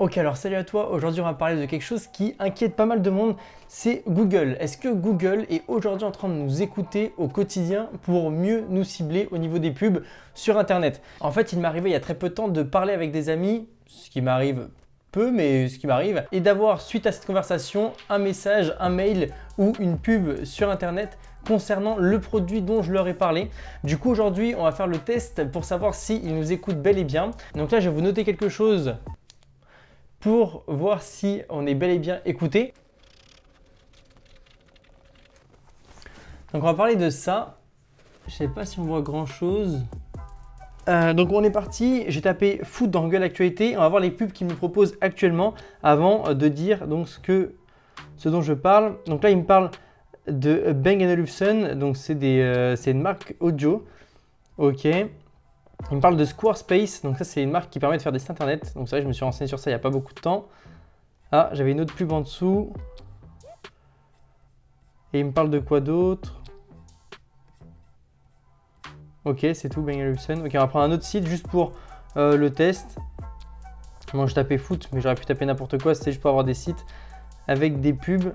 Ok, alors salut à toi. Aujourd'hui, on va parler de quelque chose qui inquiète pas mal de monde, c'est Google. Est-ce que Google est aujourd'hui en train de nous écouter au quotidien pour mieux nous cibler au niveau des pubs sur Internet? En fait, il m'est arrivé il y a très peu de temps de parler avec des amis, ce qui m'arrive peu, mais ce qui m'arrive, et d'avoir suite à cette conversation un message, un mail ou une pub sur Internet concernant le produit dont je leur ai parlé. Du coup, aujourd'hui, on va faire le test pour savoir s'ils nous écoutent bel et bien. Donc là, je vais vous noter quelque chose pour voir si on est bel et bien écouté. Donc on va parler de ça. Je sais pas si on voit grand chose. Donc on est parti, j'ai tapé foot dans Google Actualité. On va voir les pubs qu'il me propose actuellement avant de dire donc ce dont je parle. Donc là il me parle de Bang & Olufsen, donc c'est une marque audio. Ok. Il me parle de Squarespace, donc ça c'est une marque qui permet de faire des sites internet. Donc c'est vrai, je me suis renseigné sur ça il n'y a pas beaucoup de temps. Ah, j'avais une autre pub en dessous. Et il me parle de quoi d'autre? Ok, c'est tout, Bang & Olufsen. Ok, on va prendre un autre site juste pour le test. Moi je tapais foot, mais j'aurais pu taper n'importe quoi, c'était juste pour avoir des sites avec des pubs.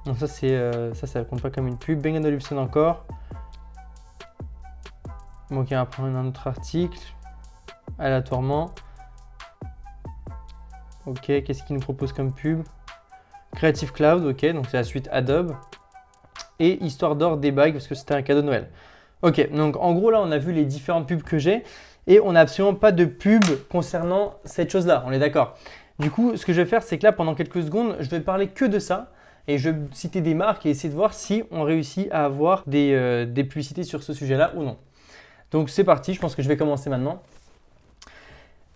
Donc ça compte pas comme une pub. Bang & Olufsen encore. Bon, ok, on va prendre un autre article. Aléatoirement. Ok, qu'est-ce qu'il nous propose comme pub? Creative Cloud, ok, donc c'est la suite Adobe. Et Histoire d'or des bagues, parce que c'était un cadeau de Noël. Ok, donc en gros là, on a vu les différentes pubs que j'ai. Et on n'a absolument pas de pub concernant cette chose-là, on est d'accord. Du coup, ce que je vais faire, c'est que là, pendant quelques secondes, je vais parler que de ça. Et je vais citer des marques et essayer de voir si on réussit à avoir des publicités sur ce sujet-là ou non. Donc c'est parti, je pense que je vais commencer maintenant.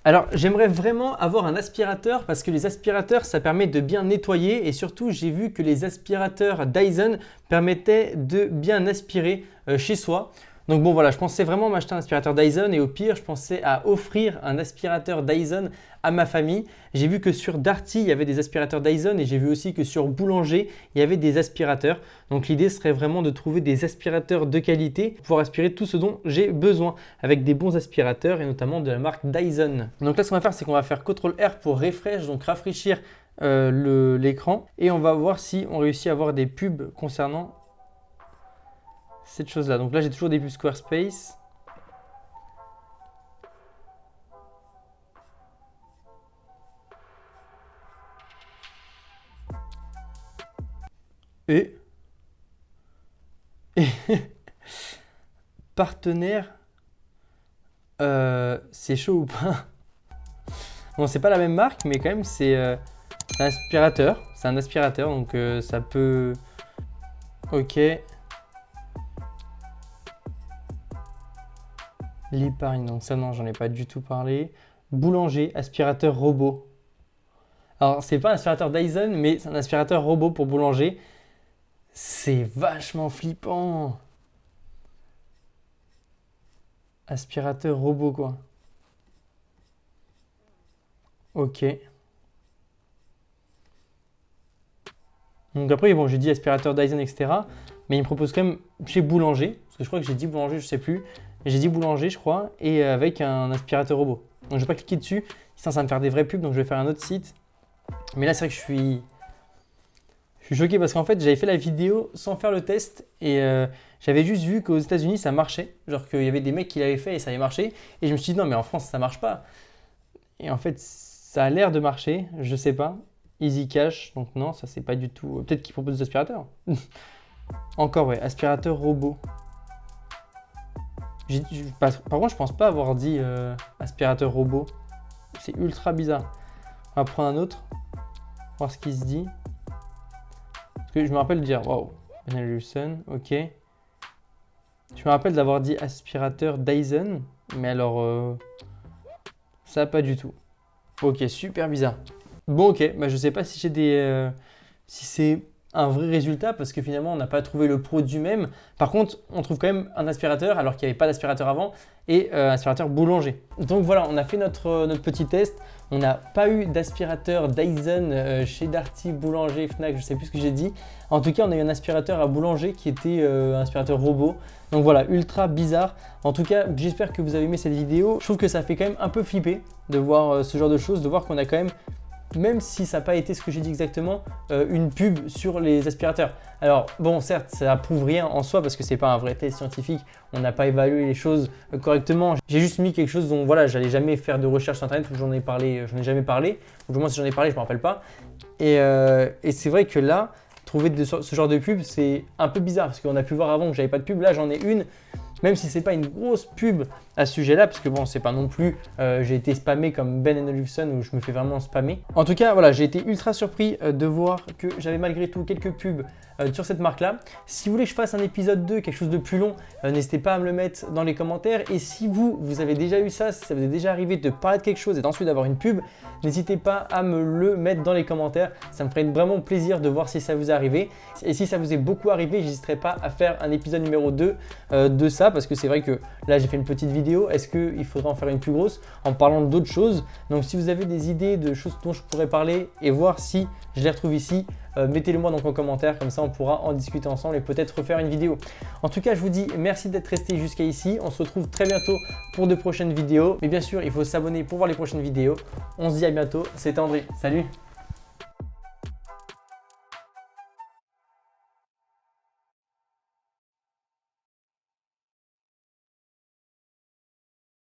Alors, j'aimerais vraiment avoir un aspirateur parce que les aspirateurs, ça permet de bien nettoyer et surtout, j'ai vu que les aspirateurs Dyson permettaient de bien aspirer chez soi. Donc bon, voilà, je pensais vraiment m'acheter un aspirateur Dyson et au pire, je pensais à offrir un aspirateur Dyson à ma famille. J'ai vu que sur Darty, il y avait des aspirateurs Dyson et j'ai vu aussi que sur Boulanger, il y avait des aspirateurs. Donc l'idée serait vraiment de trouver des aspirateurs de qualité pour pouvoir aspirer tout ce dont j'ai besoin avec des bons aspirateurs et notamment de la marque Dyson. Donc là, ce qu'on va faire, c'est qu'on va faire CTRL R pour refresh, donc rafraîchir l'écran et on va voir si on réussit à avoir des pubs concernant cette chose-là. Donc là, j'ai toujours des pubs Squarespace. Et partenaire, c'est chaud ou pas? Bon, c'est pas la même marque, mais quand même, c'est un aspirateur. C'est un aspirateur, donc ça peut... Ok. L'épargne, donc ça, non, j'en ai pas du tout parlé. Boulanger, aspirateur robot. Alors, c'est pas un aspirateur Dyson, mais c'est un aspirateur robot pour boulanger. C'est vachement flippant. Aspirateur robot, quoi. Ok. Donc après, bon, j'ai dit aspirateur Dyson, etc. Mais il me propose quand même chez Boulanger. Parce que je crois que j'ai dit Boulanger, je sais plus. J'ai dit Boulanger, je crois. Et avec un aspirateur robot. Donc je vais pas cliquer dessus. Sinon, ça va me faire des vraies pubs. Donc je vais faire un autre site. Mais là, c'est vrai que je suis choqué parce qu'en fait, j'avais fait la vidéo sans faire le test. Et j'avais juste vu qu'aux États-Unis, ça marchait. Genre qu'il y avait des mecs qui l'avaient fait et ça avait marché. Et je me suis dit, non, mais en France, ça marche pas. Et en fait, ça a l'air de marcher. Je sais pas. Easy Cash, donc non, ça c'est pas du tout. Peut-être qu'ils proposent des aspirateurs. Encore, ouais, aspirateur robot. Par contre, je pense pas avoir dit aspirateur robot. C'est ultra bizarre. On va prendre un autre, voir ce qu'il se dit. Parce que je me rappelle de dire, waouh, Bang & Olufsen, ok. Je me rappelle d'avoir dit aspirateur Dyson, mais alors, ça pas du tout. Ok, super bizarre. Bon, ok, bah, je sais pas si j'ai si c'est un vrai résultat parce que finalement on n'a pas trouvé le produit même. Par contre, on trouve quand même un aspirateur alors qu'il n'y avait pas d'aspirateur avant et un aspirateur boulanger. Donc voilà, on a fait notre petit test. On n'a pas eu d'aspirateur Dyson chez Darty, Boulanger, Fnac, je ne sais plus ce que j'ai dit. En tout cas, on a eu un aspirateur à boulanger qui était un aspirateur robot. Donc voilà, ultra bizarre. En tout cas, j'espère que vous avez aimé cette vidéo. Je trouve que ça fait quand même un peu flipper de voir ce genre de choses, de voir qu'on a quand même si ça n'a pas été ce que j'ai dit exactement, une pub sur les aspirateurs. Alors bon, certes, ça prouve rien en soi parce que c'est pas un vrai test scientifique, on n'a pas évalué les choses correctement. J'ai juste mis quelque chose dont voilà, j'allais jamais faire de recherche sur internet, où j'en ai jamais parlé, ou du moins si j'en ai parlé, je me rappelle pas. Et c'est vrai que là, trouver ce genre de pub, c'est un peu bizarre parce qu'on a pu voir avant que j'avais pas de pub. Là, j'en ai une. Même si c'est pas une grosse pub à ce sujet-là, parce que bon, c'est pas non plus, j'ai été spammé comme Ben Olufsen où je me fais vraiment spammer. En tout cas, voilà, j'ai été ultra surpris de voir que j'avais malgré tout quelques pubs sur cette marque-là. Si vous voulez que je fasse un épisode 2, quelque chose de plus long, n'hésitez pas à me le mettre dans les commentaires. Et si vous avez déjà eu ça, si ça vous est déjà arrivé de parler de quelque chose et ensuite d'avoir une pub, n'hésitez pas à me le mettre dans les commentaires. Ça me ferait vraiment plaisir de voir si ça vous est arrivé. Et si ça vous est beaucoup arrivé, j'hésiterai pas à faire un épisode numéro 2 de ça, parce que c'est vrai que là j'ai fait une petite vidéo. Est-ce qu'il faudrait en faire une plus grosse en parlant d'autres choses? Donc si vous avez des idées de choses dont je pourrais parler et voir si je les retrouve ici, mettez-les moi donc en commentaire, comme ça on pourra en discuter ensemble et peut-être refaire une vidéo. En tout cas, je vous dis merci d'être resté jusqu'à ici. On se retrouve très bientôt pour de prochaines vidéos. Mais bien sûr, il faut s'abonner pour voir les prochaines vidéos. On se dit à bientôt. C'était André. Salut!